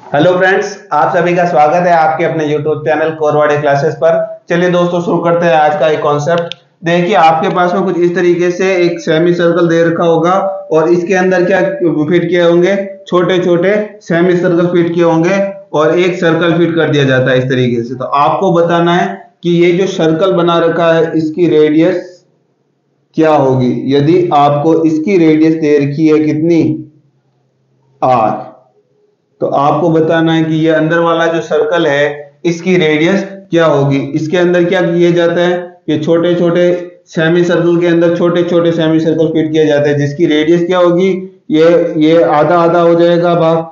Hello friends, आप सभी का स्वागत है आपके अपने यूट्यूब चैनल कोरवाड़े क्लासेस पर। चलिए दोस्तों, शुरू करते हैं आज का एक कॉन्सेप्ट। देखिए, आपके पास में कुछ इस तरीके से एक सेमी सर्कल दे रखा होगा और इसके अंदर क्या फिट किए होंगे, छोटे छोटे सेमी सर्कल फिट किए होंगे और एक सर्कल फिट कर दिया जाता है इस तरीके से। तो आपको बताना है कि ये जो सर्कल बना रखा है इसकी रेडियस क्या होगी। यदि आपको इसकी रेडियस दे रखी है कितनी, आर, तो आपको बताना है कि ये अंदर वाला जो सर्कल है इसकी रेडियस क्या होगी। इसके अंदर क्या किया जाता है, ये छोटे छोटे सेमी सर्कल के अंदर छोटे छोटे सेमी सर्कल फिट किया जाता है जिसकी रेडियस क्या होगी, ये आधा आधा हो जाएगा भाग,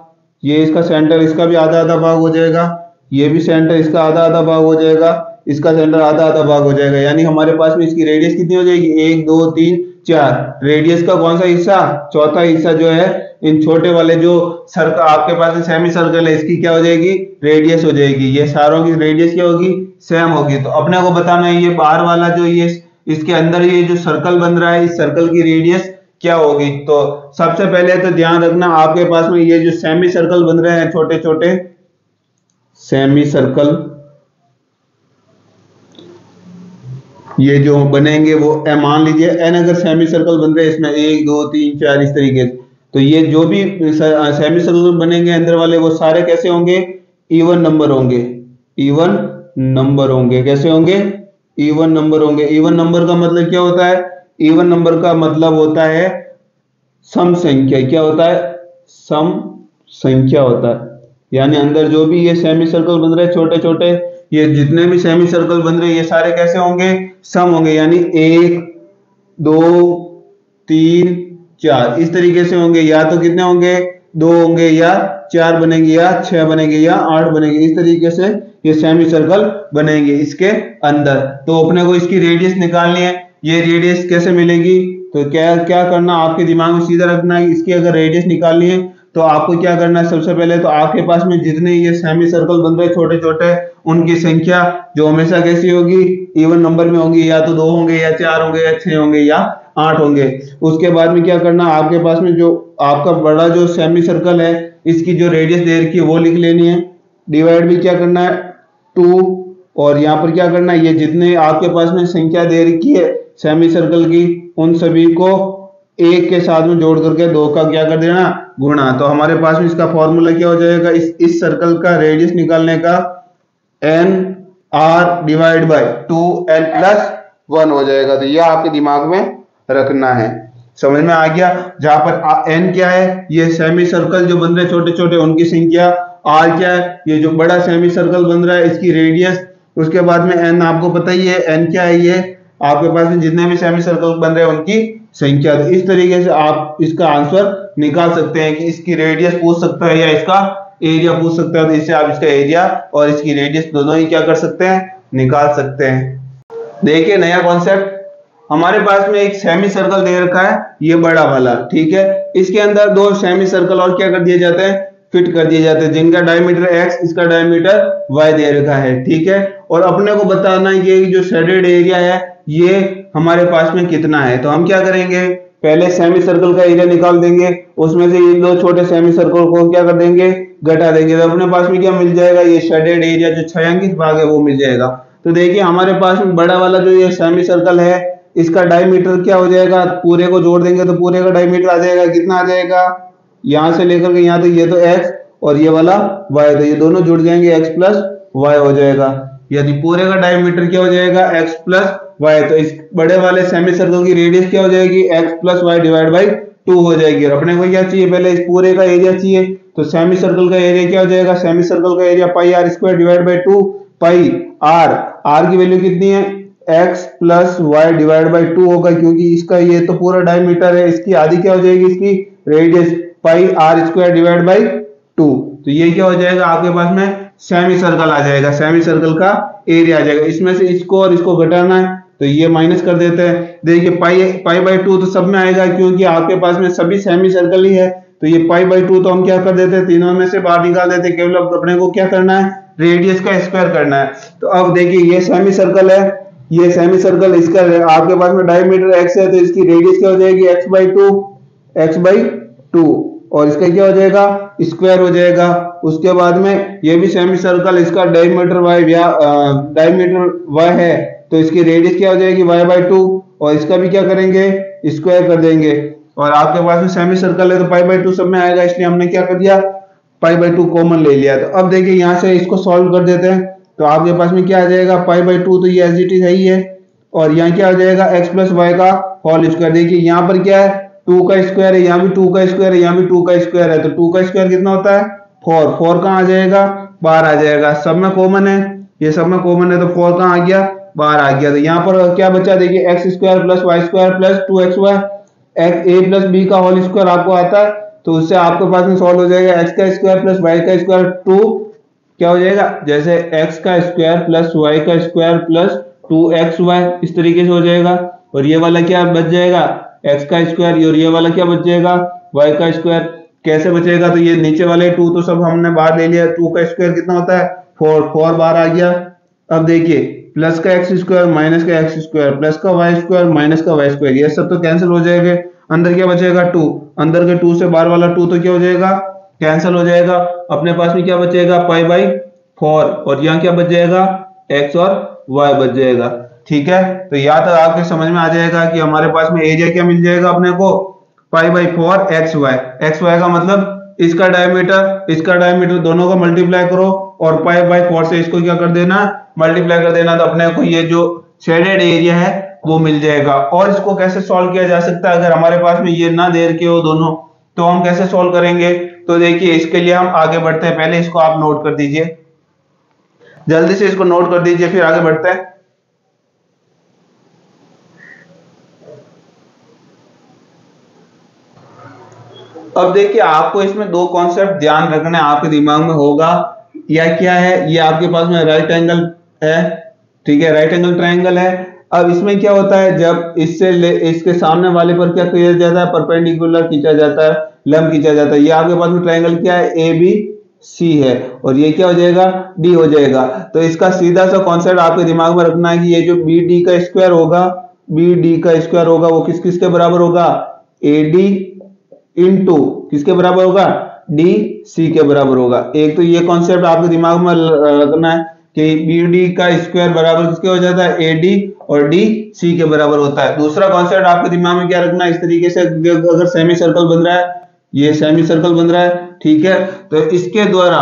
ये इसका सेंटर इसका भी आधा आधा भाग हो जाएगा, ये भी सेंटर इसका आधा आधा भाग हो जाएगा, इसका सेंटर आधा आधा भाग हो जाएगा। यानी हमारे पास में इसकी रेडियस कितनी हो जाएगी, 1 2 3 4। रेडियस का कौन सा हिस्सा, चौथा हिस्सा जो है इन छोटे वाले जो सर्कल आपके पास सेमी सर्कल है इसकी क्या हो जाएगी, रेडियस हो जाएगी। ये सारों की रेडियस क्या होगी, सेम होगी। तो अपने को बताना है ये बाहर वाला जो ये इसके अंदर ये जो सर्कल बन रहा है इस सर्कल की रेडियस क्या होगी। तो सबसे पहले तो ध्यान रखना, आपके पास में ये जो सेमी सर्कल बन रहे हैं छोटे छोटे सेमी सर्कल, ये जो बनेंगे वो मान लीजिए n अगर सेमी सर्कल बन रहे हैं इसमें 1 2 3 4 इस तरीके से, तो ये जो भी सेमी सर्कल बनेंगे अंदर वाले वो सारे कैसे होंगे, इवन नंबर होंगे। इवन नंबर होंगे, कैसे होंगे, इवन नंबर होंगे। इवन नंबर का मतलब क्या होता है, इवन नंबर का मतलब होता है सम संख्या। क्या होता है, सम संख्या होता है। यानी अंदर जो भी ये सेमी सर्कल बन रहे हैं छोटे छोटे, ये जितने भी सेमी सर्कल बन रहे हैं ये सारे कैसे होंगे, सम होंगे। यानी 1 2 3 4 इस तरीके से होंगे। या तो कितने होंगे, 2 होंगे या 4 बनेंगे या 6 बनेंगे या 8 बनेंगे। इस तरीके से ये सेमी सर्कल बनेंगे इसके अंदर। तो अपने को इसकी रेडियस निकालनी है। ये रेडियस कैसे मिलेगी, तो क्या क्या करना, आपके दिमाग में सीधा रखना है। इसकी अगर रेडियस निकालनी है तो आपको क्या करना है, सबसे पहले तो आपके पास में जितने ये सेमी सर्कल बन रहे हैं छोटे छोटे उनकी संख्या जो हमेशा कैसी होगी, इवन नंबर में होगी। या तो 2 होंगे या 4 होंगे या 6 होंगे या 8 होंगे। उसके बाद में क्या करना, आपके पास में जो आपका बड़ा जो सेमी सर्कल है इसकी जो रेडियस दे रखी है वो लिख लेनी है। डिवाइड भी क्या करना है 2, और यहाँ पर क्या करना है, ये जितने आपके पास में संख्या दे रखी है सेमी सर्कल की उन सभी को 1 के साथ में जोड़ करके 2 का क्या कर देना, गुणा। तो हमारे पास में इसका फॉर्मूला क्या हो जाएगा, इस सर्कल का रेडियस निकालने का n r divide by 2n plus 1 हो जाएगा। तो ये आपके दिमाग में रखना है। समझ में आ गया। जहां पर n क्या है, ये सेमी सर्कल जो बन रहे छोटे छोटे उनकी संख्या, r क्या है, ये जो बड़ा सेमी सर्कल बन रहा है इसकी रेडियस, उसके बाद में n आपको पता ही है, n क्या है, ये आपके पास में जितने भी सेमी सर्कल बन रहे हैं उनकी संख्या। तो इस तरीके से आप इसका आंसर निकाल सकते हैं कि इसकी रेडियस पूछ सकता है या इसका एरिया पूछ सकता है। तो इससे आप इसका एरिया और इसकी रेडियस दोनों ही क्या कर सकते हैं, निकाल सकते हैं। देखिए नया कॉन्सेप्ट, हमारे पास में एक सेमी सर्कल दे रखा है ये बड़ा वाला, ठीक है। इसके अंदर 2 सेमी सर्कल और क्या कर दिए जाते हैं, फिट कर दिए जाते हैं, जिनका डायमीटर x, इसका डायमीटर y दे रखा है, ठीक है। और अपने को बताना है ये जो शेडेड एरिया है ये हमारे पास में कितना है। तो हम क्या करेंगे, पहले सेमी सर्कल का एरिया निकाल देंगे, उसमें से इन 2 छोटे सेमी सर्कल को क्या कर देंगे, घटा देंगे। तो अपने पास में क्या मिल जाएगा, ये शेडेड एरिया जो छायांकित भाग है वो मिल जाएगा। तो देखिए हमारे पास में बड़ा वाला जो ये सेमी सर्कल है इसका डायमीटर क्या हो जाएगा, पूरे को जोड़ देंगे तो पूरे का डायमीटर आ जाएगा, कितना आ जाएगा, यहां से लेकर के यहां तक ये तो x और ये वाला y, तो ये दोनों जुड़ जाएंगे, x प्लस y हो जाएगा। यदि पूरे का डायमीटर क्या हो जाएगा, x प्लस y, तो इस बड़े वाले सेमी सर्कल की रेडियस क्या हो जाएगी, x plus y divide by 2 हो जाएगी। और अपने को क्या चाहिए, पहले इस पूरे का एरिया चाहिए। तो सेमी सर्कल का एरिया क्या हो जाएगा, सेमी सर्कल का area pi r square divide by 2 pi r की वैल्यू कितनी है, x plus y divide by 2 होगा, क्योंकि इसका ये तो पूरा डायमीटर है, इसकी आधी क्या हो जाएगी, इसकी radius pi r square divide by 2। तो ये क्या हो जाएगा, आपके पास में सेमी सर्कल आ जाएगा, सेमी सर्कल का एरिया आ जाएगा। इसमें से इसको और इसको घटाना है तो ये माइनस कर देते हैं। देखिए पाई बाई 2 तो सब में आएगा, क्योंकि आपके पास में सभी सेमी सर्कल ही है। तो ये पाई बाई 2 तो हम क्या कर देते हैं, तीनों में से बाहर निकाल देते हैं। केवल अपने को क्या करना है, रेडियस का स्क्वायर करना है। तो अब देखिए ये सेमी सर्कल है, ये सेमी सर्कल, इसका आपके पास में डायमीटर x है तो इसकी रेडियस क्या हो जाएगी, x बाई 2, और इसका क्या हो जाएगा, स्क्वायर हो जाएगा। उसके बाद में ये भी सेमी सर्कल, इसका डायमीटर y या डायमीटर y है, तो इसकी रेडियस क्या हो जाएगी y/2, और इसका भी क्या करेंगे, स्क्वायर कर देंगे। और आपके पास में सेमी सर्कल है तो π/2 सब में आएगा, इसलिए हमने क्या कर दिया, π/2 कॉमन ले लिया। तो अब देखिए यहाँ से इसको सॉल्व कर देते हैं, तो आपके पास में क्या आ जाएगा, π/2 तो ये एज इट इज है ही है, और यहाँ क्या हो जाएगा, x प्लस वाई का होल स्क्वायर। देखिए यहाँ पर क्या है, 2 का स्क्वायर है, यहाँ भी 2 का स्क्वायर है, यहाँ भी 2 का स्क्वायर है, तो 2 का स्क्वायर कितना होता है, 4। 4 कहाँ आ जाएगा, बाहर आ जाएगा, सब में कॉमन है, ये सब में कॉमन है, तो 4 कहाँ आ गया, बाहर आ गया। तो यहाँ पर क्या बचा, देखिए x square plus y square plus 2xy, A plus B का होल स्क्वायर आपको आता है, तो उससे आपके पास में सॉल्व हो जाएगा, एक्स का स्क्वायर प्लस वाई का स्क्वायर 2 क्या हो जाएगा, जैसे एक्स का स्क्वायर प्लस वाई का स्क्वायर प्लस 2xy, इस तरीके से हो जाएगा। और ये वाला क्या बच जाएगा, एक्स का स्क्वायर, और ये वाला क्या बच जाएगा, वाई का स्क्वायर। कैसे बचेगा, तो ये नीचे वाले 2 तो सब हमने बाहर ले लिया, 2 का स्क्वायर कितना होता है, 4 बाहर आ गया। अब देखिए प्लस का एक्स स्क्वायर माइनस का एक्स स्क्वायर प्लस का वाई स्क्वायर माइनस का वाई स्क्वायर, ये सब तो कैंसिल हो जाएंगे, अंदर क्या बचेगा 2, अंदर के 2 से बाहर वाला 2 तो क्या हो जाएगा, कैंसिल हो जाएगा। अपने पास में क्या बचेगा, π/4, और यहाँ क्या बच जाएगा, x और y बच जाएगा। ठीक है, तो यहाँ तक आपके समझ में आ जाएगा कि हमारे पास में एरिया क्या मिल जाएगा अपने को, π/4 xy का मतलब इसका डायमीटर दोनों को मल्टीप्लाई करो, और π/4 से इसको क्या कर देना, मल्टीप्लाई कर देना, तो अपने को ये जो शेडेड एरिया है वो मिल जाएगा। और इसको कैसे सॉल्व किया जा सकता है, अगर हमारे पास में ये ना दे रखे हो दोनों, तो हम कैसे सॉल्व करेंगे। तो देखिए इसके लिए हम आगे बढ़ते हैं, पहले इसको आप नोट कर दीजिए, जल्दी से इसको नोट कर दीजिए, फिर आगे बढ़ते हैं। अब देखिए आपको इसमें 2 कॉन्सेप्ट ध्यान रखना है, आपके दिमाग में होगा या क्या है, ये आपके पास में राइट एंगल है, ठीक है, राइट एंगल ट्रायंगल है। अब इसमें क्या होता है, जब इसके सामने वाले पर क्या किया जाता है, परपेंडिकुलर खींचा जाता है, लंब खींचा जाता है। ये आपके पास में ट्रायंगल क्या है, ABC है, और ये क्या हो जाएगा, D हो जाएगा। तो इसका सीधा सा कॉन्सेप्ट आपके दिमाग में रखना है कि ये जो BD का स्क्वायर होगा, वो किस किस के बराबर होगा, AD इंटू किसके बराबर होगा, DC के बराबर होगा। एक तो ये कॉन्सेप्ट आपके दिमाग में रखना है कि BD का स्क्वायर बराबर किसके हो जाता है, AD, और DC के बराबर होता है। दूसरा कॉन्सेप्ट आपके दिमाग में क्या रखना है, इस तरीके से अगर सेमी सर्कल बन रहा है, ये सेमी सर्कल बन रहा है, ठीक है, तो इसके द्वारा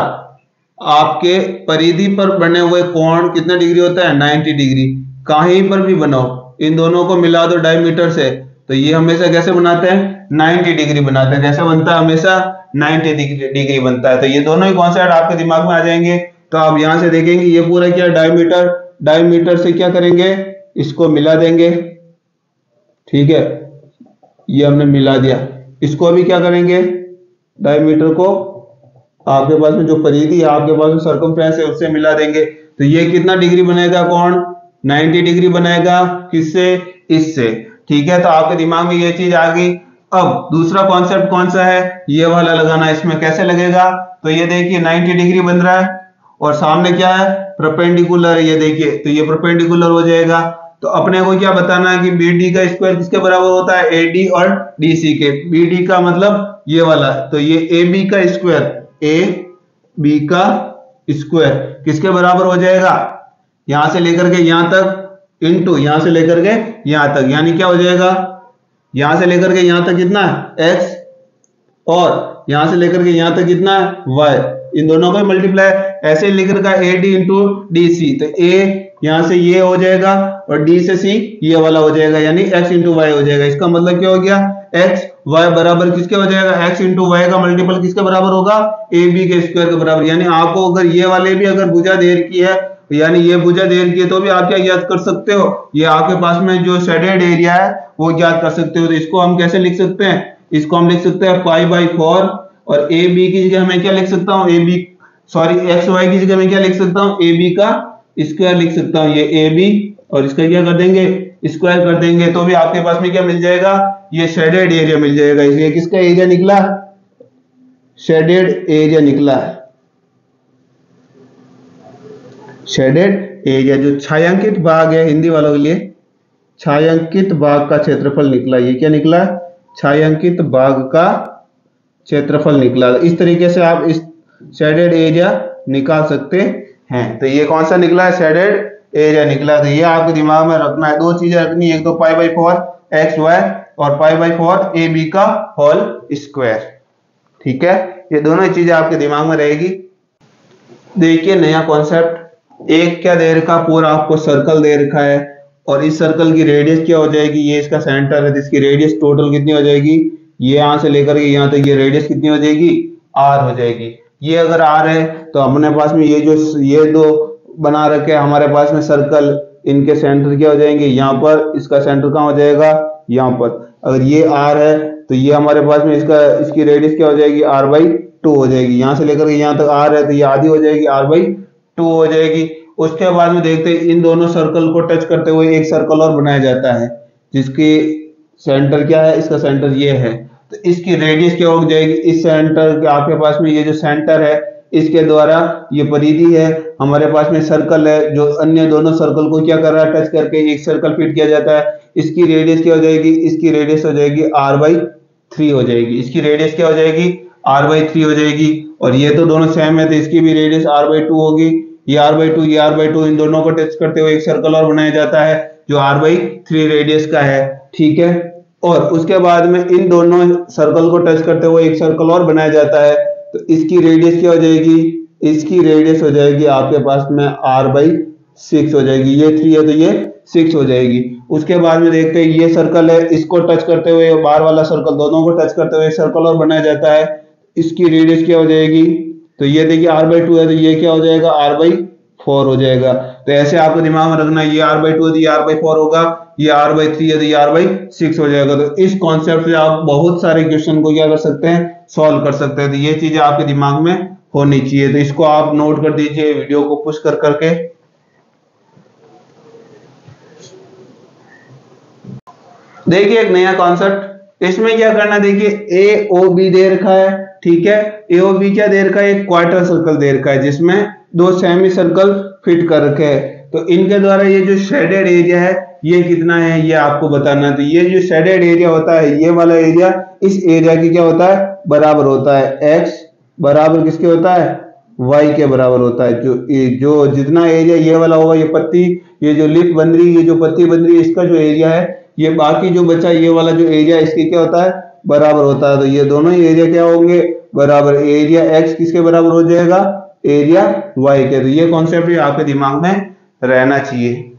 आपके परिधि पर बने हुए कोण कितना डिग्री होता है, 90 डिग्री। कहीं पर भी बनाओ, इन दोनों को मिला दो डायमीटर से, तो ये हमेशा कैसे बनाते हैं, 90 डिग्री बनाते हैं। कैसे बनता है, हमेशा 90 डिग्री बनता है। तो ये दोनों ही कॉन्सेप्ट आपके दिमाग में आ जाएंगे। तो आप यहां से देखेंगे ये पूरा क्या, डायमीटर से क्या करेंगे, इसको मिला देंगे, ठीक है, ये हमने मिला दिया। इसको भी क्या करेंगे, डायमीटर को आपके पास में जो परिधि है, आपके पास में सर्कमफ्रेंस है, उससे मिला देंगे। तो ये कितना डिग्री बनेगा कोण, 90 डिग्री बनेगा, किससे, इससे। ठीक है, तो आपके दिमाग में ये चीज आ गई। अब दूसरा कॉन्सेप्ट कौन सा है, ये वाला लगाना है। इसमें कैसे लगेगा, तो ये देखिए 90 डिग्री बन रहा है, और सामने क्या है, परपेंडिकुलर, ये देखिए, तो ये परपेंडिकुलर हो जाएगा। तो अपने को क्या बताना है कि BD का स्क्वायर किसके बराबर होता है, AD और DC के। BD का मतलब ये वाला, तो ये AB का स्क्वायर किसके बराबर हो जाएगा, यहां से लेकर के यहां तक, इंटू यहां से लेकर के यहां तक, यानी क्या हो जाएगा, यहां से लेकर के यहां तक कितना है, x, और यहां से लेकर के यहां तक कितना है, y। इन दोनों को मल्टीप्लाई ऐसे लिखकर का AD इंटू DC, तो A यहां से ये हो जाएगा, और D से C ये वाला हो जाएगा, यानी x इंटू वाई हो जाएगा। इसका मतलब क्या हो गया, x y बराबर किसके हो जाएगा, x इंटू वाई का मल्टीपल किसके बराबर होगा, AB के स्क्वायर के बराबर। यानी आपको अगर ये वाले भी अगर भुजा दे रखी है, यानी ये भुजा दे रखी है, तो भी आप क्या याद कर सकते हो, ये आपके पास में जो शेडेड एरिया है वो याद कर सकते हो। तो इसको हम कैसे लिख सकते हैं, इसको हम लिख सकते हैं π/4, और AB की जगह मैं क्या लिख सकता हूँ, XY की जगह मैं क्या लिख सकता हूँ, AB का स्क्वायर लिख सकता हूँ, ये AB, और इसका क्या कर देंगे, स्क्वायर कर देंगे, तो भी आपके पास में क्या मिल जाएगा, ये शेडेड एरिया मिल जाएगा। इसलिए किसका एरिया निकला, शेडेड एरिया निकला है। शेडेड एरिया जो छायांकित भाग है, हिंदी वालों के लिए छायांकित भाग का क्षेत्रफल निकला। ये क्या निकला, छायांकित भाग का क्षेत्रफल निकला। इस तरीके से आप इस शेडेड एरिया निकाल सकते हैं। तो ये कौन सा निकला है, शेडेड एरिया निकला। तो ये आपके दिमाग में रखना है, दो चीजें रखनी है, एक तो π/4 XY और π/4 AB का होल स्क्वायर। ठीक है, ये दोनों चीजें आपके दिमाग में रहेगी। देखिए नया कॉन्सेप्ट, एक क्या दे रखा, पूरा आपको सर्कल दे रखा है और इस सर्कल की रेडियस क्या हो जाएगी, ये इसका सेंटर है तो इसकी रेडियस टोटल कितनी हो जाएगी, ये यहां से लेकर के यहां तक ये रेडियस कितनी हो जाएगी, R हो जाएगी। ये अगर R है तो अपने पास में ये दो बना रखे हमारे पास में सर्कल, इनके सेंटर क्या हो जाएंगे, यहाँ पर, इसका सेंटर कहाँ हो जाएगा, यहाँ पर। अगर ये R है तो ये हमारे पास में इसकी रेडियस क्या हो जाएगी, R/2 हो जाएगी। यहाँ से लेकर के यहाँ तक R है तो ये आधी हो जाएगी, R/2 हो जाएगी। उसके बाद में देखते हैं इन दोनों सर्कल को टच करते हुए एक सर्कल और बनाया जाता है जिसकी सेंटर क्या है, इसका सेंटर ये है। तो इसकी रेडियस क्या हो जाएगी, इस सेंटर के आपके पास में ये जो सेंटर है इसके द्वारा ये परिधि है, हमारे पास में सर्कल है जो अन्य दोनों सर्कल को क्या कर रहा है, टच करके एक सर्कल फिट किया जाता है। इसकी रेडियस क्या हो जाएगी, इसकी रेडियस हो जाएगी R/3 हो जाएगी। इसकी रेडियस क्या हो जाएगी, R/3 हो जाएगी। और ये तो दोनों सेम है तो इसकी भी रेडियस R/2 होगी। ये R/2 इन दोनों को टच करते हुए एक सर्कल और बनाया जाता है जो R/3 रेडियस का है। ठीक है, और उसके बाद में इन दोनों सर्कल को टच करते हुए एक सर्कल और बनाया जाता है तो इसकी रेडियस क्या हो जाएगी, इसकी रेडियस हो जाएगी आपके पास में R/6 हो जाएगी। ये 3 है तो ये 6 हो जाएगी। उसके बाद में देखते हैं ये सर्कल है, इसको टच करते हुए बाहर वाला सर्कल, दोनों को टच करते हुए एक सर्कल और बनाया जाता है। इसकी रेडियस क्या हो जाएगी, तो ये देखिए R/2 है तो ये क्या हो जाएगा, R/4 हो जाएगा। तो ऐसे आपको दिमाग में रखना, ये R/2 है तो ये R/4 होगा, ये R/3 है तो ये R/6 हो जाएगा। तो इस कॉन्सेप्ट से आप बहुत सारे क्वेश्चन को क्या कर सकते हैं, सॉल्व कर सकते हैं। तो ये चीजें आपके दिमाग में होनी चाहिए। तो इसको आप नोट कर दीजिए वीडियो को पुश कर करके। देखिए एक नया कॉन्सेप्ट, इसमें क्या करना, देखिए AOB दे रखा है। ठीक है, AOB क्या दे रखा है, एक क्वार्टर सर्कल दे रखा है जिसमें दो सेमी सर्कल फिट कर रखे हैं। तो इनके द्वारा ये जो शेडेड एरिया है ये कितना है ये आपको बताना है। तो ये जो शेडेड एरिया होता है, ये वाला एरिया इस एरिया की क्या होता है, बराबर होता है। X बराबर किसके होता है, Y के बराबर होता है। जो जितना एरिया ये वाला होगा, ये पत्ती, ये जो लिप बन रही है, ये जो पत्ती बन रही है, इसका जो एरिया है, ये बाकी जो बचा ये वाला जो एरिया इसके क्या होता है, बराबर होता है। तो ये दोनों ही एरिया क्या होंगे, बराबर। एरिया X किसके बराबर हो जाएगा, एरिया Y के। तो ये कॉन्सेप्ट आपके दिमाग में रहना चाहिए।